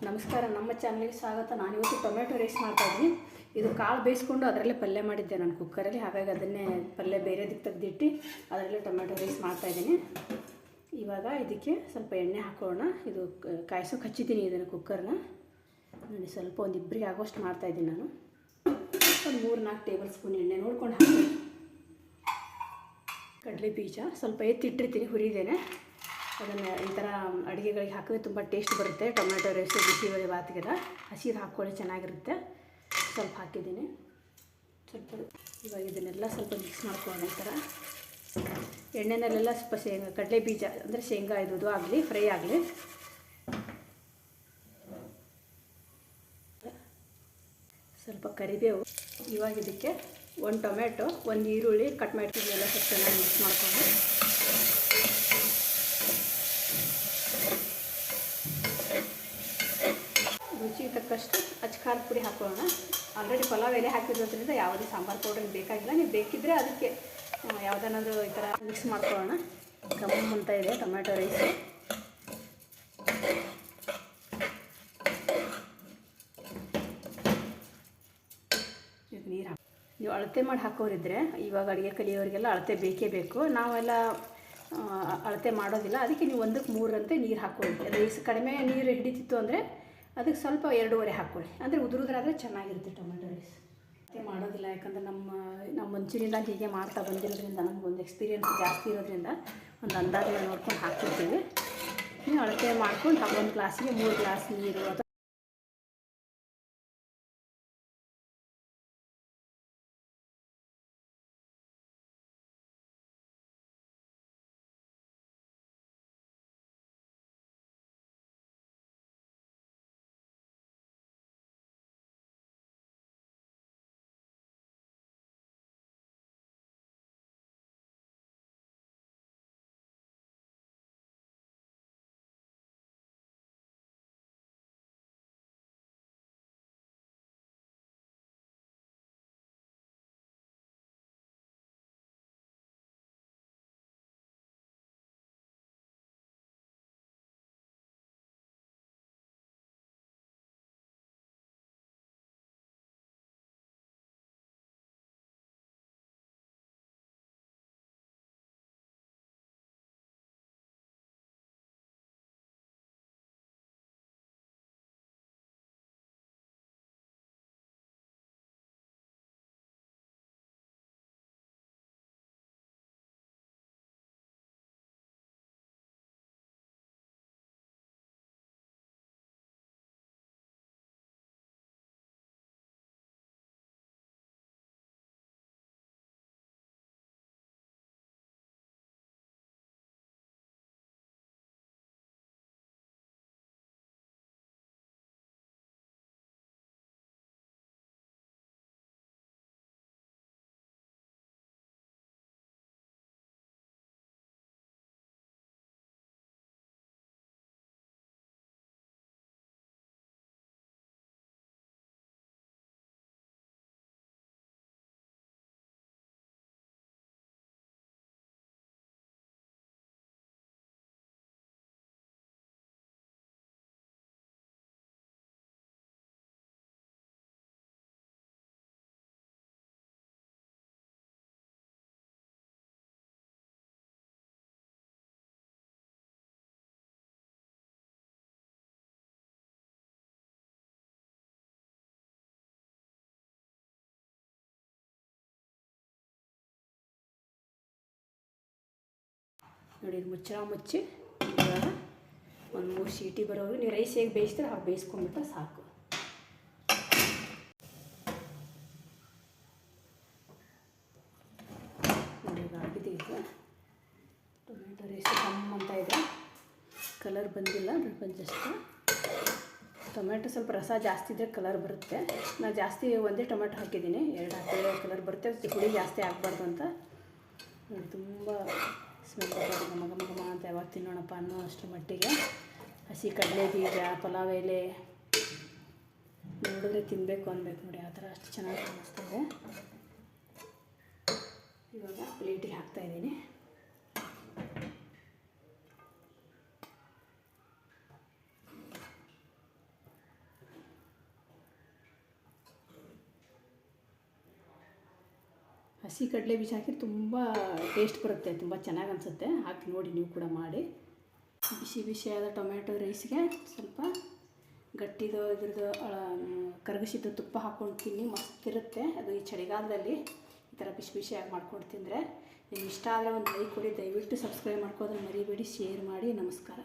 ನಮಸ್ಕಾರ, ನಮ್ಮ ಚಾನಲ್ಗೆ ಸ್ವಾಗತ. ನಾನಿವತ್ತು ಟೊಮೆಟೊ ರೈಸ್ ಮಾಡ್ತಾಯಿದ್ದೀನಿ. ಇದು ಕಾಳು ಬೇಯಿಸ್ಕೊಂಡು ಅದರಲ್ಲೇ ಪಲ್ಯ ಮಾಡಿದ್ದೆ ನಾನು ಕುಕ್ಕರಲ್ಲಿ. ಹಾಗಾಗಿ ಅದನ್ನೇ ಪಲ್ಯ ಬೇರೆದಕ್ಕೆ ತೆಗೆದಿಟ್ಟು ಅದರಲ್ಲೇ ಟೊಮೆಟೊ ರೈಸ್ ಮಾಡ್ತಾಯಿದ್ದೀನಿ. ಇವಾಗ ಇದಕ್ಕೆ ಸ್ವಲ್ಪ ಎಣ್ಣೆ ಹಾಕೋಣ. ಇದು ಕಾಯಿಸೋಕೆ ಹಚ್ಚಿದ್ದೀನಿ ಇದನ್ನು ಕುಕ್ಕರ್ನ. ನೋಡಿ, ಸ್ವಲ್ಪ ಒಂದು ಇಬ್ಬರಿಗೆ ಆಗೋಷ್ಟು ಮಾಡ್ತಾಯಿದ್ದೀನಿ ನಾನು. ಒಂದು 3-4 ಟೇಬಲ್ ಸ್ಪೂನ್ ಎಣ್ಣೆ ನೋಡ್ಕೊಂಡು ಹಾಕಿ. ಕಡಲೆ ಬೀಜ ಸ್ವಲ್ಪ ಎತ್ತಿಟ್ಟಿರ್ತೀನಿ, ಹುರಿದೇನೆ. ಅದನ್ನು ಈ ಥರ ಅಡುಗೆಗಳಿಗೆ ಹಾಕಿದ್ರೆ ತುಂಬ ಟೇಸ್ಟ್ ಬರುತ್ತೆ. ಟೊಮೆಟೊ ರೈಸ್ ಬಿಸಿಬೇಳೆ ಬಾತ್ಗೆಲ್ಲ ಹಸಿದು ಹಾಕ್ಕೊಳ್ಳಿ, ಚೆನ್ನಾಗಿರುತ್ತೆ. ಸ್ವಲ್ಪ ಹಾಕಿದ್ದೀನಿ ಸ್ವಲ್ಪ. ಇವಾಗ ಇದನ್ನೆಲ್ಲ ಸ್ವಲ್ಪ ಮಿಕ್ಸ್ ಮಾಡ್ಕೊಳ್ಳೋಣ. ಈ ಥರ ಎಣ್ಣೆನಲ್ಲೆಲ್ಲ ಸ್ವಲ್ಪ ಕಡಲೆ ಬೀಜ ಅಂದರೆ ಶೇಂಗಾ ಇದು ಆಗಲಿ, ಫ್ರೈ ಆಗಲಿ. ಸ್ವಲ್ಪ ಕರಿಬೇವು. ಇವಾಗ ಇದಕ್ಕೆ 1 ಟೊಮೆಟೊ, 1 ಈರುಳ್ಳಿ ಕಟ್ ಮಾಡ್ತೀವಿ. ಎಲ್ಲ ಸ್ವಲ್ಪ ಚೆನ್ನಾಗಿ ಮಿಕ್ಸ್ ಮಾಡ್ಕೊಂಡು ರುಚಿಗೆ ತಕ್ಕಷ್ಟು ಖಾರದ ಪುಡಿ ಹಾಕೊಳ್ಳೋಣ. ಆಲ್ರೆಡಿ ಪಲಾವ್ ಎಲೆ ಹಾಕಿರೋದ್ರಿಂದ ಯಾವುದೇ ಸಾಂಬಾರು ಪೌಡರ್ ಬೇಕಾಗಿಲ್ಲ. ನೀವು ಬೇಕಿದ್ದರೆ ಅದಕ್ಕೆ ಯಾವುದನ್ನಾದರೂ ಈ ಥರ ಮಿಕ್ಸ್ ಮಾಡ್ಕೊಳ್ಳೋಣ. ಗಮ್ ಅಂತ ಇದೆ ಟೊಮೆಟೊ ರೈಸು. ಈಗ ನೀರು ಹಾಕಿ. ನೀವು ಅಳತೆ ಮಾಡಿ ಹಾಕೋರಿದ್ರೆ, ಇವಾಗ ಅಡುಗೆ ಕಲಿಯೋರಿಗೆಲ್ಲ ಅಳತೆ ಬೇಕೇ ಬೇಕು. ನಾವೆಲ್ಲ ಅಳತೆ ಮಾಡೋದಿಲ್ಲ. ಅದಕ್ಕೆ ನೀವು 1ಕ್ಕೆ 3 ನೀರು ಹಾಕ್ಕೊಳ್ಳಿ. ರೈಸ್ ಕಡಿಮೆ ನೀರು ಹಿಡಿತಿತ್ತು ಅಂದರೆ ಅದಕ್ಕೆ ಸ್ವಲ್ಪ 2.5 ಹಾಕ್ಕೊಳ್ಳಿ. ಅಂದರೆ ಉದುರುದ್ರಾದರೆ ಚೆನ್ನಾಗಿರುತ್ತೆ ಟೊಮೆಟೊ ರೈಸ್. ಅಳತೆ ಮಾಡೋದಿಲ್ಲ, ಯಾಕಂದರೆ ನಮ್ಮ ಮುಂಚಿನಿಂದ ಹೀಗೆ ಮಾಡ್ತಾ ಬಂದಿರೋದ್ರಿಂದ ನಮಗೊಂದು ಎಕ್ಸ್ಪೀರಿಯೆನ್ಸ್ ಜಾಸ್ತಿ ಇರೋದ್ರಿಂದ ಒಂದು ಅಂದಾಜು ನೋಡ್ಕೊಂಡು ಹಾಕ್ತಿರ್ತೀವಿ. ನೀವು ಅಳತೆ ಮಾಡ್ಕೊಂಡು 1 ಗ್ಲಾಸಿಗೆ 3 ಗ್ಲಾಸ್ ನೀರು ಅಥವಾ ನೋಡಿ, ಮುಚ್ಚಿ ಇವಾಗ ಒಂದು 3 ಸೀಟಿ ಬರೋರು. ನೀವು ರೈಸ್ ಹೇಗೆ ಬೇಯಿಸ್ತೀರ ಹಾಗೆ ಬೇಯಿಸ್ಕೊಂಡ್ಬಿಟ್ರೆ ಸಾಕು. ನೋಡಿ, ಈಗ ಆಗಿದೆ. ಈಗ ಟೊಮೆಟೊ ರೈಸ್ ಅಂತ ಇದೆ. ಕಲರ್ ಬಂದಿಲ್ಲ, ಜಸ್ಟ್ ಟೊಮೆಟೊ ಸ್ವಲ್ಪ ರಸ ಜಾಸ್ತಿ ಇದ್ದರೆ ಕಲರ್ ಬರುತ್ತೆ. ನಾನು ಜಾಸ್ತಿ ಒಂದೇ ಟೊಮೆಟೊ ಹಾಕಿದ್ದೀನಿ, 2 ಹಾಕಿದ್ರೆ ಕಲರ್ ಬರುತ್ತೆ. ಹುಳಿ ಜಾಸ್ತಿ ಆಗಬಾರ್ದು ಅಂತ. ನೋಡಿ, ತುಂಬ ಸ್ಮೆಲ್ ಬರೋದು ಘಮ ಅಂತ. ಯಾವಾಗ ತಿನ್ನೋಣಪ್ಪ ಅನ್ನೋ ಅಷ್ಟರ ಮಟ್ಟಿಗೆ ಹಸಿ ಕಡಲೆ ಬೀಜ, ಪಲಾವ್ ಎಲೆ ನೋಡಿದ್ರೆ ತಿನ್ನಬೇಕು ಅನ್ಬೇಕು. ನೋಡಿ, ಆ ಥರ ಅಷ್ಟು ಚೆನ್ನಾಗಿ ಕಾಣಿಸ್ತಾಯಿದೆ. ಇವಾಗ ಪ್ಲೇಟಿಗೆ ಹಾಕ್ತಾಯಿದ್ದೀನಿ. ಹಸಿ ಕಡಲೆ ಬೀಜ ಹಾಕಿ ತುಂಬ ಟೇಸ್ಟ್ ಬರುತ್ತೆ, ತುಂಬ ಚೆನ್ನಾಗಿ ಅನಿಸುತ್ತೆ. ಹಾಕಿ ನೋಡಿ ನೀವು ಕೂಡ ಮಾಡಿ. ಬಿಸಿ ಬಿಸಿಯಾದ ಟೊಮೆಟೊ ರೈಸ್ಗೆ ಸ್ವಲ್ಪ ಗಟ್ಟಿದು ಇದ್ರದ್ದು ಕರಗಿಸಿದ್ದು ತುಪ್ಪ ಹಾಕ್ಕೊಂಡು ತಿನ್ನಿ, ಮಸ್ತಿರುತ್ತೆ. ಅದು ಈ ಚಳಿಗಾಲದಲ್ಲಿ ಈ ಥರ ಬಿಸಿ ಬಿಸಿಯಾಗಿ ಮಾಡ್ಕೊಂಡು ತಿಂದರೆ. ನಿಮ್ಗೆ ಇಷ್ಟ ಆದರೆ ಒಂದು ಲೈಕ್ ಕೊಡಿ, ದಯವಿಟ್ಟು ಸಬ್ಸ್ಕ್ರೈಬ್ ಮಾಡ್ಕೋದ್ರೆ ಮರಿಬೇಡಿ, ಶೇರ್ ಮಾಡಿ. ನಮಸ್ಕಾರ.